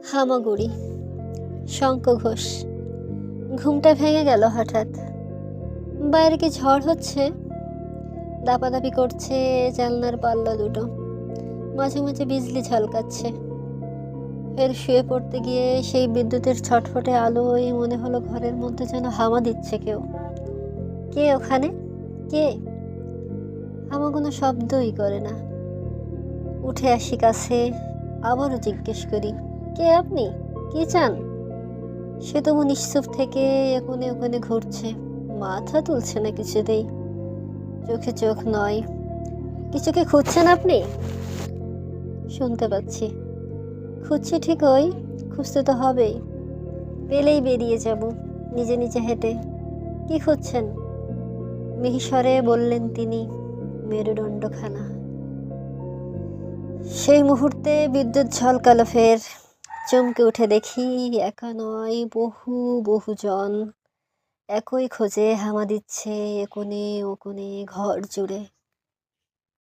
হামাগুড়ি, শঙ্খ ঘোষ। ঘুমটা ভেঙে গেল হঠাৎ। বাইরে কি ঝড় হচ্ছে? দাপাদাপি করছে জানলার পাল্লা দুটো, মাঝে মাঝে বিজলি ঝলকাচ্ছে। ফের শুয়ে পড়তে গিয়ে সেই বিদ্যুতের ছটফটে আলোয় মনে হলো ঘরের মধ্যে যেন হামা দিচ্ছে কেউ। কে ওখানে? কে? হামা কোনো শব্দই করে না। উঠে আসি কাছে, আবারও জিজ্ঞেস করি, কে আপনি? কি চান? সে তবু নিশ্চুপ থেকে এখানে ওখানে ঘুরছে, মাথা তুলছে না কিছুতেই। চোখে চোখ নয়। কিছু কি খুঁজছেন আপনি? শুনতে পাচ্ছি। খুঁজছি ঠিকই, খুঁজতে তো হবেই। পেলেই বেরিয়ে যাব নিজে নিজে হেঁটে। কি খুঁজছেন? মিহিস্বরে বললেন তিনি। মেরুদণ্ডখানা। সেই মুহূর্তে বিদ্যুৎ ঝলকালো ফের। চমকে উঠে দেখি একা নয়, বহু বহুজন একই খোঁজে হামা দিচ্ছে এ কোণে ও কোণে ঘর জুড়ে।